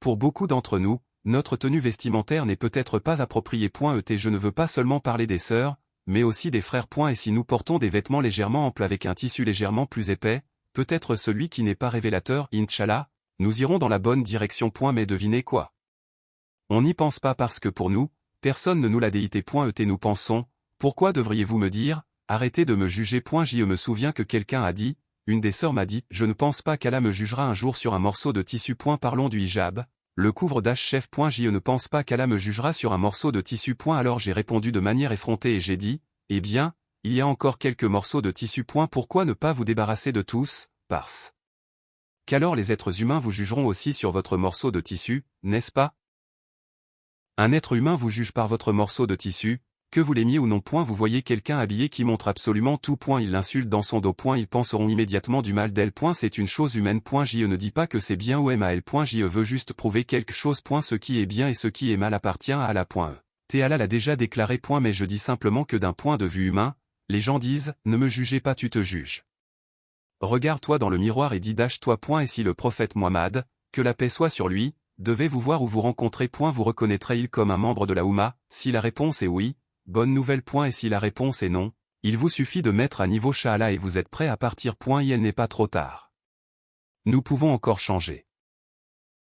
Pour beaucoup d'entre nous, notre tenue vestimentaire n'est peut-être pas appropriée. Et je ne veux pas seulement parler des sœurs, mais aussi des frères. Et si nous portons des vêtements légèrement amples avec un tissu légèrement plus épais, peut-être celui qui n'est pas révélateur, Inch'Allah, nous irons dans la bonne direction. Mais devinez quoi? On n'y pense pas parce que pour nous, personne ne nous l'a dit. Et nous pensons, pourquoi devriez-vous me dire, arrêtez de me juger. Je me souviens que quelqu'un a dit, une des sœurs m'a dit, je ne pense pas qu'Allah me jugera un jour sur un morceau de tissu. Parlons du hijab, le couvre-chef. Je ne pense pas qu'Allah me jugera sur un morceau de tissu. Alors j'ai répondu de manière effrontée et j'ai dit, eh bien, il y a encore quelques morceaux de tissu. Pourquoi ne pas vous débarrasser de tous, parce qu'alors les êtres humains vous jugeront aussi sur votre morceau de tissu, n'est-ce pas? Un être humain vous juge par votre morceau de tissu, que vous l'aimiez ou non. Vous voyez quelqu'un habillé qui montre absolument tout. Il l'insulte dans son dos. Ils penseront immédiatement du mal d'elle. C'est une chose humaine. Je ne dis pas que c'est bien ou mal. Je veux juste prouver quelque chose. Ce qui est bien et ce qui est mal appartient à Allah. Allah l'a déjà déclaré. Mais je dis simplement que d'un point de vue humain, les gens disent, ne me jugez pas, tu te juges. Regarde-toi dans le miroir et dis-toi. Et si le prophète Muhammad, que la paix soit sur lui, devait vous voir ou vous rencontrer. Vous reconnaîtrez-il comme un membre de la Oumma? Si la réponse est oui, bonne nouvelle. Et si la réponse est non, il vous suffit de mettre à niveau Sha'Allah et vous êtes prêt à partir. Il n'est pas trop tard. Nous pouvons encore changer.